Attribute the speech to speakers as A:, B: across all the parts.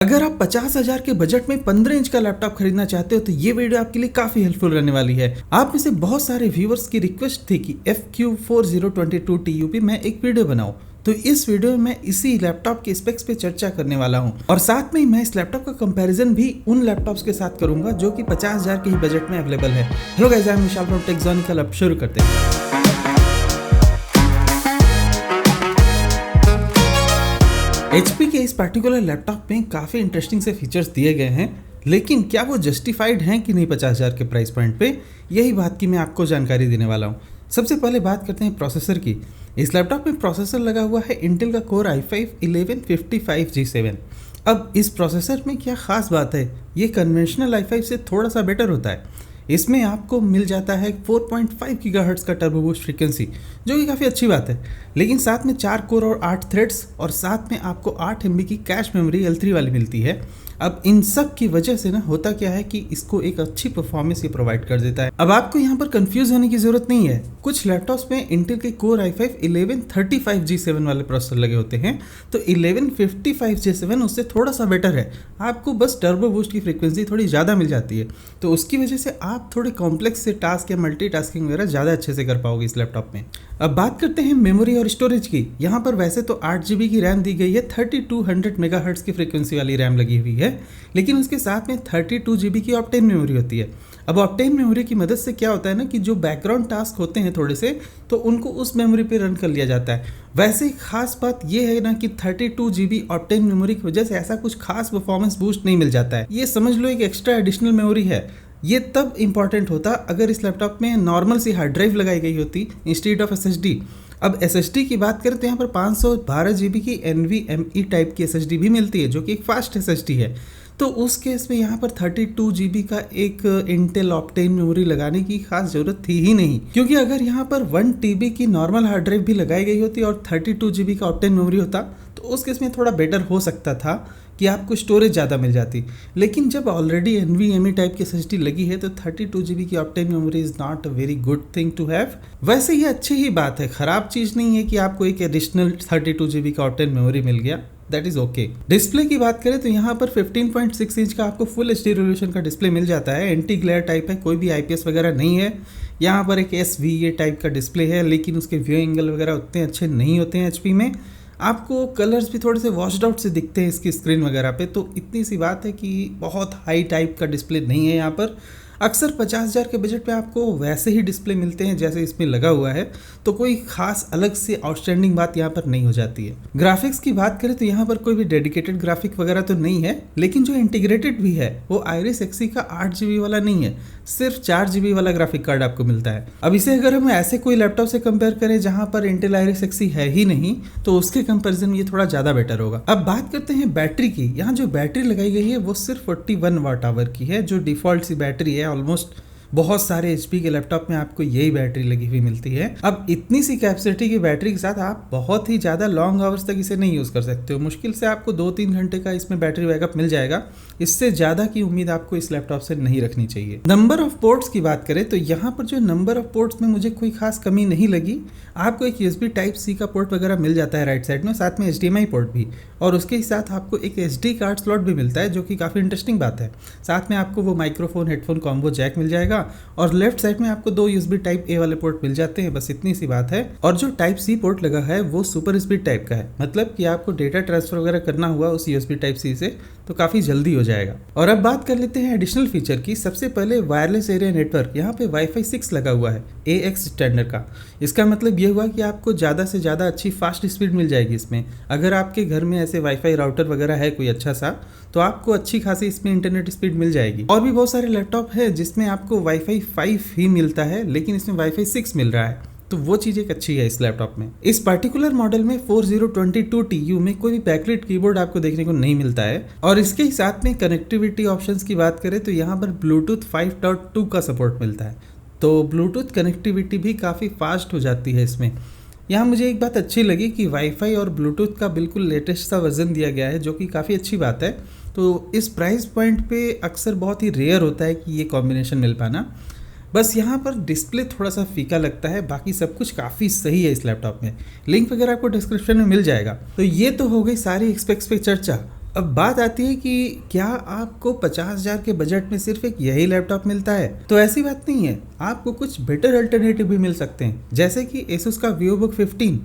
A: अगर आप 50,000 के बजट में 15 इंच का लैपटॉप खरीदना चाहते हो तो ये वीडियो आपके लिए काफी हेल्पफुल रहने वाली है। आप में से बहुत सारे व्यूवर्स की रिक्वेस्ट थी कि FQ4022 TUP मैं एक वीडियो बनाऊं, तो इस वीडियो में मैं इसी लैपटॉप के स्पेक्स पे चर्चा करने वाला हूं और साथ में ही मैं इस लैपटॉप का कंपैरिजन भी उन लैपटॉप्स के साथ करूंगा जो कि 50,000 के ही बजट में अवेलेबल है। Hello guys, I am Vishal from Techzonical. अब शुरू करते हैं। HP के इस पर्टिकुलर लैपटॉप में काफ़ी इंटरेस्टिंग से फीचर्स दिए गए हैं, लेकिन क्या वो जस्टिफाइड हैं कि नहीं 50,000 के प्राइस पॉइंट पे, यही बात की मैं आपको जानकारी देने वाला हूँ। सबसे पहले बात करते हैं प्रोसेसर की। इस लैपटॉप में प्रोसेसर लगा हुआ है इंटेल का कोर i5-1155G7। अब इस प्रोसेसर में क्या ख़ास बात है, ये कन्वेंशनल i5 से थोड़ा सा बेटर होता है। इसमें आपको मिल जाता है 4.5 गीगाहर्ट्ज़ का टर्बो बूस्ट फ्रीक्वेंसी, जो कि काफ़ी अच्छी बात है। लेकिन साथ में 4 कोर और 8 थ्रेड्स और साथ में आपको 8 MB की कैश मेमोरी L3 वाली मिलती है। अब इन सब की वजह से ना होता क्या है कि इसको एक अच्छी परफॉर्मेंस ये प्रोवाइड कर देता है। अब आपको यहाँ पर कंफ्यूज होने की ज़रूरत नहीं है। कुछ लैपटॉप्स में इंटेल के कोर i5-1135G7 वाले प्रोसेसर लगे होते हैं, तो 1155G7 उससे थोड़ा सा बेटर है। आपको बस टर्बो बूस्ट की फ्रीक्वेंसी थोड़ी ज़्यादा मिल जाती है, तो उसकी वजह से आप थोड़े कॉम्प्लेक्स से टास्क या मल्टीटास्किंग वगैरह ज़्यादा अच्छे से कर पाओगे इस लैपटॉप में। अब बात करते हैं मेमोरी और स्टोरेज की। यहाँ पर वैसे तो 8 GB की रैम दी गई है, 3200 मेगाहर्ट्ज़ की फ्रीक्वेंसी वाली रैम लगी हुई है, लेकिन उसके साथ में 32 GB की ऑप्टेन मेमोरी होती है। अब ऑप्टेन मेमोरी की मदद से क्या होता है ना कि जो बैकग्राउंड टास्क होते हैं थोड़े से, तो उनको उस मेमोरी पे रन कर लिया जाता है। वैसे खास बात ये है ना कि 32 GB ऑप्टेन मेमोरी की वजह से ऐसा कुछ खास परफॉर्मेंस बूस्ट नहीं मिल जाता है। ये समझ लो एक एक्स्ट्रा एडिशनल मेमोरी है। ये तब इंपॉर्टेंट होता अगर इस लैपटॉप में नॉर्मल सी हार्ड ड्राइव लगाई गई होती इंस्टेड ऑफ SSD। अब SSD की बात करें तो यहाँ पर 512 GB की NVMe टाइप की SSD भी मिलती है, जो कि एक फास्ट SSD है। तो उस केस में यहाँ पर 32 GB का एक इंटेल ऑप्टेन मेमोरी लगाने की खास जरूरत थी ही नहीं, क्योंकि अगर यहाँ पर 1 TB की नॉर्मल हार्ड ड्राइव भी लगाई गई होती और 32 GB का ऑप्टेन मेमोरी होता, तो उस केस में थोड़ा बेटर हो सकता था कि आपको स्टोरेज ज़्यादा मिल जाती। लेकिन जब ऑलरेडी NVMe टाइप की SSD लगी है तो 32 GB की Optane memory is not a very good thing to have. वैसे ये अच्छी ही बात है, ख़राब चीज़ नहीं है कि आपको एक एडिशनल 32 GB का ऑप्टेन मेमोरी मिल गया, दैट इज़ ओके। डिस्प्ले की बात करें तो यहाँ पर 15.6 इंच का आपको फुल HD रेजोल्यूशन का डिस्प्ले मिल जाता है। एंटी ग्लेयर टाइप है, कोई भी IPS वगैरह नहीं है। यहाँ पर एक SVA टाइप का डिस्प्ले है, लेकिन उसके व्यू एंगल वगैरह उतने अच्छे नहीं होते हैं HP में। आपको कलर्स भी थोड़े से वॉश्ड आउट से दिखते हैं इसकी स्क्रीन वगैरह पे, तो इतनी सी बात है कि बहुत हाई टाइप का डिस्प्ले नहीं है यहाँ पर। अक्सर 50,000 के बजट पे आपको वैसे ही डिस्प्ले मिलते हैं जैसे इसमें लगा हुआ है, तो कोई खास अलग से आउटस्टैंडिंग बात यहाँ पर नहीं हो जाती है। ग्राफिक्स की बात करें तो यहाँ पर कोई भी डेडिकेटेड ग्राफिक वगैरह तो नहीं है, लेकिन जो इंटीग्रेटेड भी है वो आइरिस एक्सी का 8 GB वाला नहीं है, सिर्फ 4 GB वाला ग्राफिक कार्ड आपको मिलता है। अब इसे अगर हम ऐसे कोई लैपटॉप से कंपेयर करें जहाँ पर इंटेल आइरिस एक्सी है ही नहीं, तो उसके कंपेरिजन ये थोड़ा ज़्यादा बेटर होगा। अब बात करते हैं बैटरी की। यहाँ जो बैटरी लगाई गई है वो सिर्फ 41 वाट आवर की है, जो डिफॉल्ट सी बैटरी है। ऑलमोस्ट बहुत सारे HP के लैपटॉप में आपको यही बैटरी लगी हुई मिलती है। अब इतनी सी कैपेसिटी की बैटरी के साथ आप बहुत ही ज़्यादा लॉन्ग आवर्स तक इसे नहीं यूज़ कर सकते हो। मुश्किल से आपको 2-3 घंटे का इसमें बैटरी बैकअप मिल जाएगा। इससे ज़्यादा की उम्मीद आपको इस लैपटॉप से नहीं रखनी चाहिए। नंबर ऑफ पोर्ट्स की बात करें तो यहाँ पर जो नंबर ऑफ पोर्ट्स में मुझे कोई खास कमी नहीं लगी। आपको एक USB Type-C का पोर्ट वगैरह मिल जाता है राइट साइड में, साथ में HDMI पोर्ट भी, और उसके साथ आपको एक SD कार्ड स्लॉट भी मिलता है, जो कि काफ़ी इंटरेस्टिंग बात है। साथ में आपको वो माइक्रोफोन हेडफोन कॉम्बो जैक मिल जाएगा और लेफ्ट साइड में आपको 2 USB Type-A वाले पोर्ट मिल जाते हैं, बस इतनी सी बात है। और जो Type-C पोर्ट लगा है वो सुपर स्पीड टाइप का है, मतलब कि आपको डेटा ट्रांसफर वगैरह करना हुआ उस USB Type-C से तो काफ़ी जल्दी हो जाएगा। और अब बात कर लेते हैं एडिशनल फीचर की। सबसे पहले वायरलेस एरिया नेटवर्क, यहाँ पे Wi-Fi 6 लगा हुआ है AX स्टैंडर्ड का। इसका मतलब ये हुआ कि आपको ज़्यादा से ज़्यादा अच्छी फास्ट स्पीड मिल जाएगी इसमें। अगर आपके घर में ऐसे वाईफाई राउटर वगैरह है कोई अच्छा सा, तो आपको अच्छी खासी इसमें इंटरनेट स्पीड मिल जाएगी। और भी बहुत सारे लैपटॉप है जिसमें आपको Wi-Fi 5 ही मिलता है, लेकिन इसमें Wi-Fi 6 मिल रहा है, तो वो चीज़ एक अच्छी है इस लैपटॉप में। इस पर्टिकुलर मॉडल में 4022 TU में कोई भी बैकलाइट कीबोर्ड आपको देखने को नहीं मिलता है। और इसके ही साथ में कनेक्टिविटी ऑप्शंस की बात करें तो यहाँ पर Bluetooth 5.2 का सपोर्ट मिलता है, तो ब्लूटूथ कनेक्टिविटी भी काफ़ी फास्ट हो जाती है इसमें। यहाँ मुझे एक बात अच्छी लगी कि वाईफाई और ब्लूटूथ का बिल्कुल लेटेस्ट सा वर्जन दिया गया है, जो कि काफ़ी अच्छी बात है। तो इस प्राइस पॉइंट पे अक्सर बहुत ही रेयर होता है कि ये कॉम्बिनेशन मिल पाना। बस यहाँ पर डिस्प्ले थोड़ा सा फीका लगता है, बाकी सब कुछ काफ़ी सही है इस लैपटॉप में। लिंक वगैरह आपको डिस्क्रिप्शन में मिल जाएगा। तो ये तो हो गई सारी स्पेक्स पे चर्चा। अब बात आती है कि क्या आपको 50,000 के बजट में सिर्फ एक यही लैपटॉप मिलता है? तो ऐसी बात नहीं है, आपको कुछ बेटर अल्टरनेटिव भी मिल सकते हैं, जैसे कि Asus का VivoBook 15।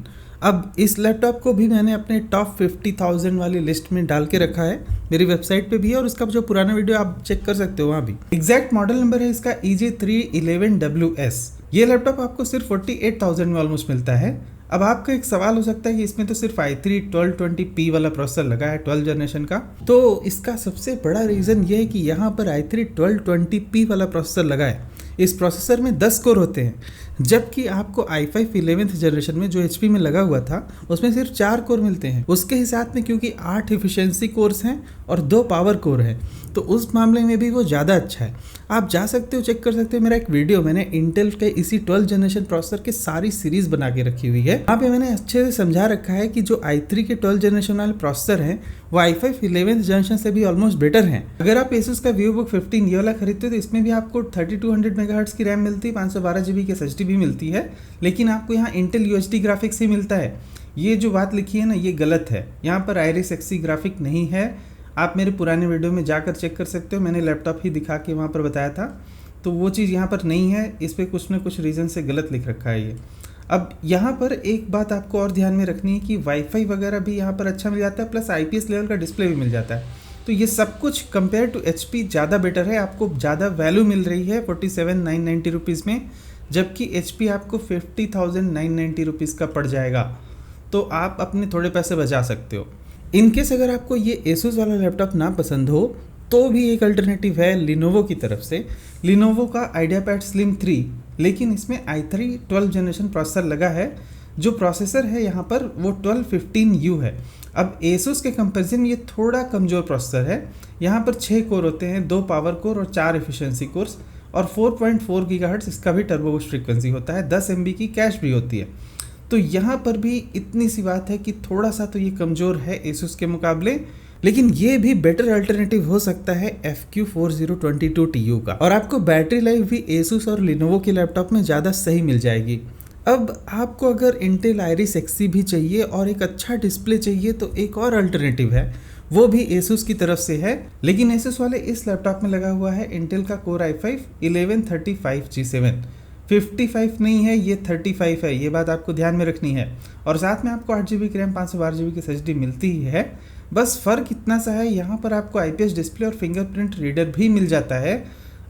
A: अब इस लैपटॉप को भी मैंने अपने टॉप 50,000 वाली लिस्ट में डाल के रखा है, मेरी वेबसाइट पे भी है, और उसका जो पुराना वीडियो आप चेक कर सकते हो वहाँ भी। एग्जैक्ट मॉडल नंबर है इसका EJ311WS। ये लैपटॉप आपको सिर्फ 48,000 में ऑलमोस्ट मिलता है। अब आपका एक सवाल हो सकता है कि इसमें तो सिर्फ i3 1220p वाला प्रोसेसर लगा है 12 जनरेशन का। तो इसका सबसे बड़ा रीज़न ये है कि यहाँ पर i3 1220p वाला प्रोसेसर लगा है। इस प्रोसेसर में 10 कोर होते हैं, जबकि आपको i5 11th जनरेशन में जो HP में लगा हुआ था उसमें सिर्फ 4 कोर मिलते हैं। उसके हिसाब में क्योंकि 8 एफिशिएंसी कोर्स हैं और 2 पावर कोर हैं, तो उस मामले में भी वो ज़्यादा अच्छा है। आप जा सकते हो, चेक कर सकते हो, मेरा एक वीडियो मैंने इंटेल के इसी 12 जनरेशन प्रोसेसर की सारी सीरीज बना के रखी हुई है। वहाँ पे मैंने अच्छे से समझा रखा है कि जो i3 के 12 जनरेशन वाले प्रोसेसर हैं वो i5 11th जनरेशन से भी ऑलमोस्ट बेटर हैं। अगर आप Asus का VivoBook 15 ये वाला खरीदते हो तो इसमें भी आपको 3200 मेगाहर्ट्ज की रैम मिलती है, 512 GB की SSD भी मिलती है, लेकिन आपको यहाँ इंटेल UHD ग्राफिक्स ही मिलता है। ये जो बात लिखी है ना, ये गलत है। यहाँ पर आयरिस एक्सी ग्राफिक नहीं है। आप मेरे पुराने वीडियो में जाकर चेक कर सकते हो, मैंने लैपटॉप ही दिखा के वहाँ पर बताया था, तो वो चीज़ यहाँ पर नहीं है। इस पर कुछ ना कुछ रीज़न से गलत लिख रखा है ये। अब यहाँ पर एक बात आपको और ध्यान में रखनी है कि वाईफाई वगैरह भी यहाँ पर अच्छा मिल जाता है, प्लस IPS लेवल का डिस्प्ले भी मिल जाता है। तो ये सब कुछ कंपेयर टू HP ज़्यादा बेटर है, आपको ज़्यादा वैल्यू मिल रही है 47,990 रुपीज़ में, जबकि HP आपको 50,990 रुपीज़ का पड़ जाएगा। तो आप अपने थोड़े पैसे बचा सकते हो। इनकेस अगर आपको ये Asus वाला लैपटॉप ना पसंद हो तो भी एक अल्टरनेटिव है Lenovo की तरफ से, Lenovo का IdeaPad Slim 3, लेकिन इसमें i3 12 जनरेशन प्रोसेसर लगा है। जो प्रोसेसर है यहाँ पर वो 1215U है। अब Asus के कंपैरिजन में ये थोड़ा कमज़ोर प्रोसेसर है। यहाँ पर 6 कोर होते हैं, 2 पावर कोर और 4 एफिशिएंसी कोर्स, और 4.4 गीगाहर्ट्ज़ इसका भी टर्बो बूस्ट फ्रीक्वेंसी होता है, 10 MB की कैश भी होती है। तो यहाँ पर भी इतनी सी बात है कि थोड़ा सा तो ये कमज़ोर है Asus के मुकाबले, लेकिन ये भी बेटर अल्टरनेटिव हो सकता है FQ4022TU का, और आपको बैटरी लाइफ भी Asus और Lenovo के लैपटॉप में ज़्यादा सही मिल जाएगी। अब आपको अगर इंटेल आयरिस एक्सी भी चाहिए और एक अच्छा डिस्प्ले चाहिए तो एक और अल्टरनेटिव है, वो भी Asus की तरफ से है, लेकिन Asus वाले इस लैपटॉप में लगा हुआ है इंटेल का Core i5 1135G7। 55 नहीं है, ये 35 है, ये बात आपको ध्यान में रखनी है। और साथ में आपको 8 GB की रैम 512 GB की SSD मिलती ही है। बस फ़र्क इतना सा है, यहाँ पर आपको IPS डिस्प्ले और फिंगरप्रिंट रीडर भी मिल जाता है,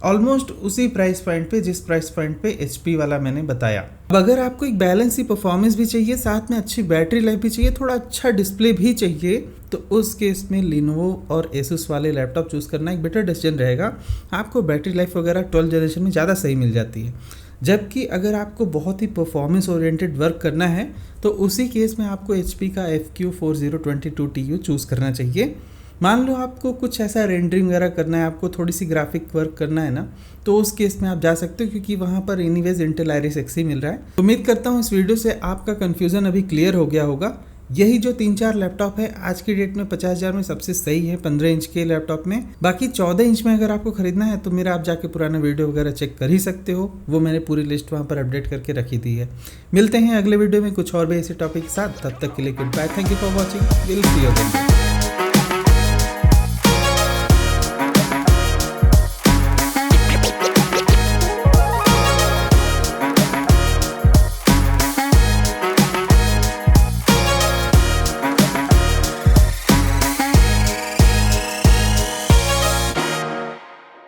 A: ऑलमोस्ट उसी प्राइस पॉइंट पे जिस प्राइस पॉइंट पे HP वाला मैंने बताया। अब अगर आपको एक बैलेंस ही परफॉर्मेंस भी चाहिए, साथ में अच्छी बैटरी लाइफ भी चाहिए, थोड़ा अच्छा डिस्प्ले भी चाहिए, तो उस केस में Lenovo और Asus वाले लैपटॉप चूज़ करना एक बेटर डिसीजन रहेगा। आपको बैटरी लाइफ वगैरह 12 जनरेशन में ज़्यादा सही मिल जाती है। जबकि अगर आपको बहुत ही परफॉर्मेंस ओरिएंटेड वर्क करना है तो उसी केस में आपको HP का FQ4022TU चूज़ करना चाहिए। मान लो आपको कुछ ऐसा रेंडरिंग वगैरह करना है, आपको थोड़ी सी ग्राफिक वर्क करना है ना, तो उस केस में आप जा सकते हो, क्योंकि वहाँ पर एनीवेज इंटेल आयरिस एक्सी मिल रहा है। उम्मीद करता हूँ इस वीडियो से आपका कन्फ्यूज़न अभी क्लियर हो गया होगा। यही जो 3-4 लैपटॉप है आज की डेट में 50,000 में सबसे सही है 15 इंच के लैपटॉप में। बाकी 14 इंच में अगर आपको खरीदना है तो मेरा आप जाके पुराना वीडियो वगैरह चेक कर ही सकते हो, वो मैंने पूरी लिस्ट वहाँ पर अपडेट करके रखी दी है। मिलते हैं अगले वीडियो में कुछ और भी ऐसे टॉपिक के साथ, तब तक के लिए good bye, thank you for watching, will see you again.